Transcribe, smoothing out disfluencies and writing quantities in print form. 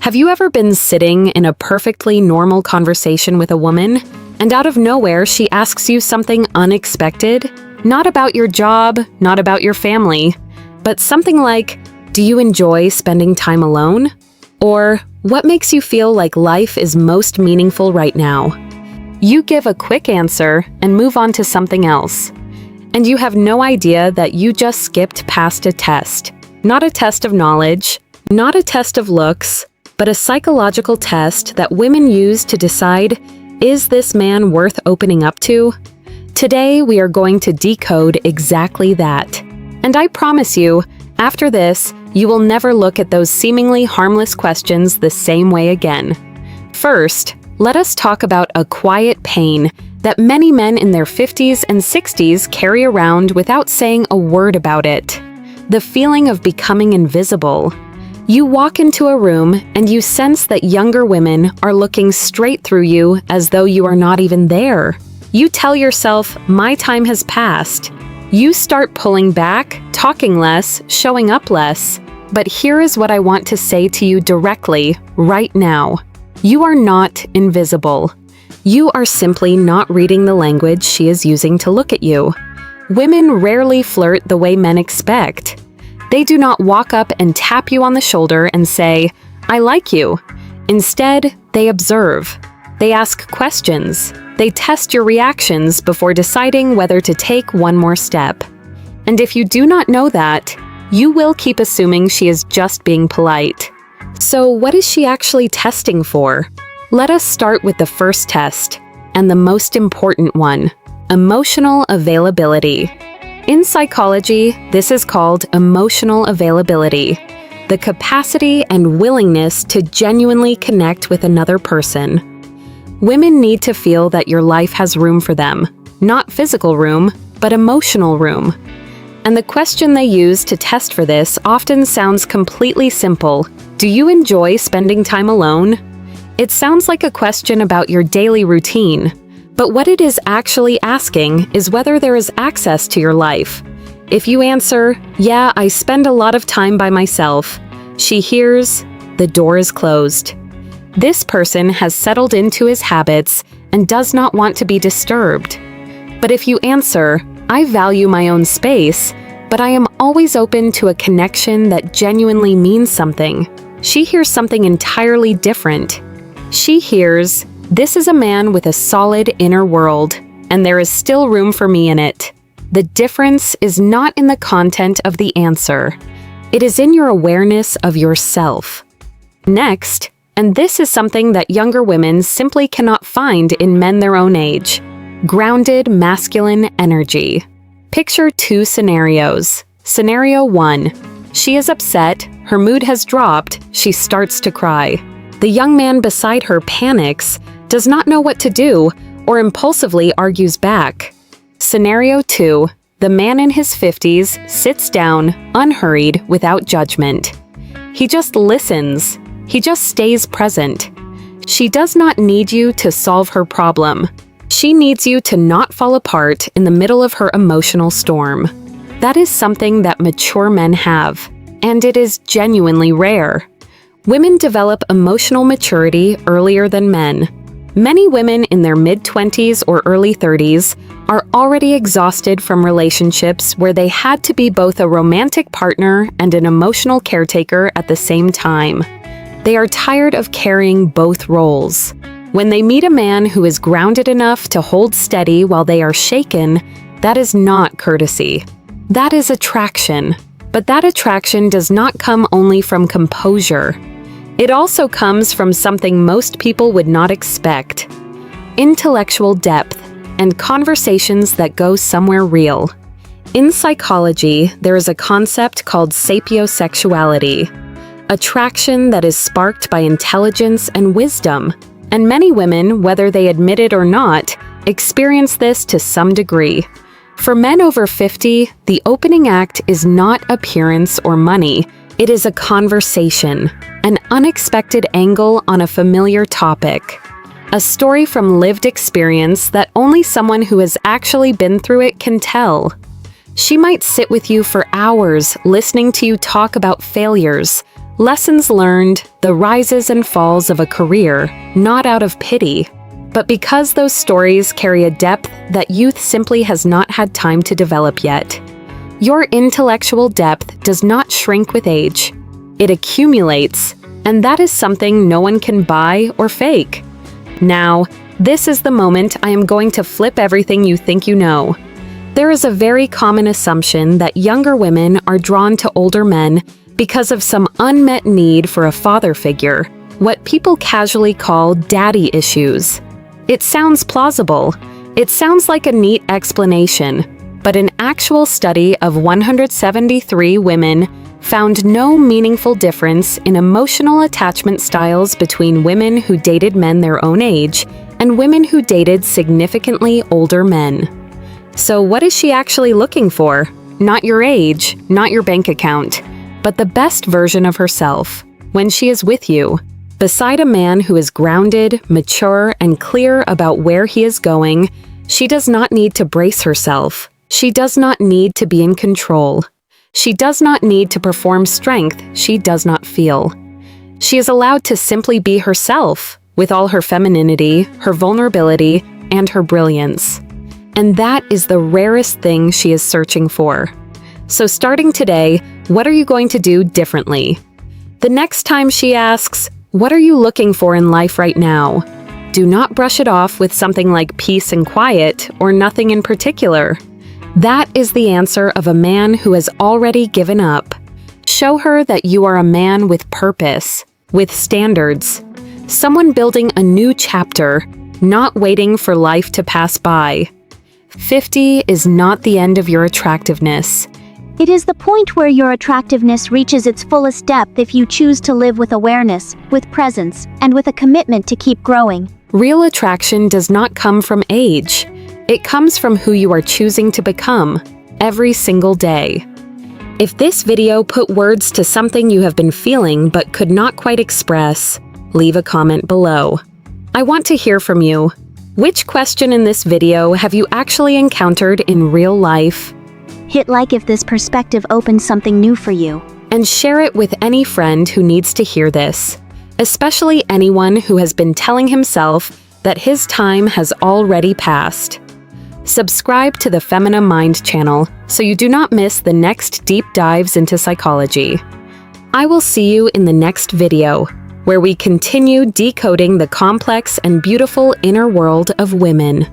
Have you ever been sitting in a perfectly normal conversation with a woman, and out of nowhere she asks you something unexpected? Not about your job, not about your family, but something like, "Do you enjoy spending time alone?" Or, "What makes you feel like life is most meaningful right now?" You give a quick answer and move on to something else. And you have no idea that you just skipped past a test. Not a test of knowledge, not a test of looks, but a psychological test that women use to decide, is this man worth opening up to? Today, we are going to decode exactly that. And I promise you, after this, you will never look at those seemingly harmless questions the same way again. First, let us talk about a quiet pain that many men in their 50s and 60s carry around without saying a word about it. The feeling of becoming invisible. You walk into a room and you sense that younger women are looking straight through you as though you are not even there. You tell yourself, "My time has passed." You start pulling back, talking less, showing up less. But here is what I want to say to you directly, right now. You are not invisible. You are simply not reading the language she is using to look at you. Women rarely flirt the way men expect. They do not walk up and tap you on the shoulder and say, "I like you." Instead, they observe. They ask questions. They test your reactions before deciding whether to take one more step. And if you do not know that, you will keep assuming she is just being polite. So what is she actually testing for? Let us start with the first test, and the most important one, emotional availability. In psychology, this is called emotional availability, the capacity and willingness to genuinely connect with another person. Women need to feel that your life has room for them, not physical room, but emotional room. And the question they use to test for this often sounds completely simple. Do you enjoy spending time alone? It sounds like a question about your daily routine. But what it is actually asking is whether there is access to your life. If you answer, "Yeah, I spend a lot of time by myself," she hears, "The door is closed." This person has settled into his habits and does not want to be disturbed. But if you answer, "I value my own space, but I am always open to a connection that genuinely means something," she hears something entirely different. She hears, "This is a man with a solid inner world, and there is still room for me in it." The difference is not in the content of the answer. It is in your awareness of yourself. Next, and this is something that younger women simply cannot find in men their own age, grounded masculine energy. Picture two scenarios. Scenario 1. She is upset, her mood has dropped, she starts to cry. The young man beside her panics, does not know what to do, or impulsively argues back. Scenario 2. The man in his 50s sits down, unhurried, without judgment. He just listens. He just stays present. She does not need you to solve her problem. She needs you to not fall apart in the middle of her emotional storm. That is something that mature men have, and it is genuinely rare. Women develop emotional maturity earlier than men. Many women in their mid-20s or early 30s are already exhausted from relationships where they had to be both a romantic partner and an emotional caretaker at the same time. They are tired of carrying both roles. When they meet a man who is grounded enough to hold steady while they are shaken, that is not courtesy. That is attraction. But that attraction does not come only from composure. It also comes from something most people would not expect: intellectual depth and conversations that go somewhere real. In psychology, there is a concept called sapio-sexuality, attraction that is sparked by intelligence and wisdom. And many women, whether they admit it or not, experience this to some degree. For men over 50, the opening act is not appearance or money. It is a conversation, an unexpected angle on a familiar topic, a story from lived experience that only someone who has actually been through it can tell. She might sit with you for hours listening to you talk about failures, Lessons learned, the rises and falls of a career, not out of pity, but because those stories carry a depth that youth simply has not had time to develop yet. Your intellectual depth does not shrink with age. It accumulates, and that is something no one can buy or fake. Now, this is the moment I am going to flip everything you think you know. There is a very common assumption that younger women are drawn to older men because of some unmet need for a father figure, what people casually call daddy issues. It sounds plausible. It sounds like a neat explanation, but an actual study of 173 women found no meaningful difference in emotional attachment styles between women who dated men their own age and women who dated significantly older men. So what is she actually looking for? Not your age, not your bank account, but the best version of herself when she is with you. Beside a man who is grounded, mature, and clear about where he is going, she does not need to brace herself. She does not need to be in control. She does not need to perform strength she does not feel. She is allowed to simply be herself, with all her femininity, her vulnerability, and her brilliance. And that is the rarest thing she is searching for. So starting today, what are you going to do differently? The next time she asks, "What are you looking for in life right now?" do not brush it off with something like peace and quiet or nothing in particular. That is the answer of a man who has already given up. Show her that you are a man with purpose, with standards, someone building a new chapter, not waiting for life to pass by. 50 is not the end of your attractiveness. It is the point where your attractiveness reaches its fullest depth if you choose to live with awareness, with presence, and with a commitment to keep growing. Real attraction does not come from age. It comes from who you are choosing to become, every single day. If this video put words to something you have been feeling but could not quite express, leave a comment below. I want to hear from you. Which question in this video have you actually encountered in real life? Hit like if this perspective opens something new for you. And share it with any friend who needs to hear this, especially anyone who has been telling himself that his time has already passed. Subscribe to the Femina Mind channel so you do not miss the next deep dives into psychology. I will see you in the next video, where we continue decoding the complex and beautiful inner world of women.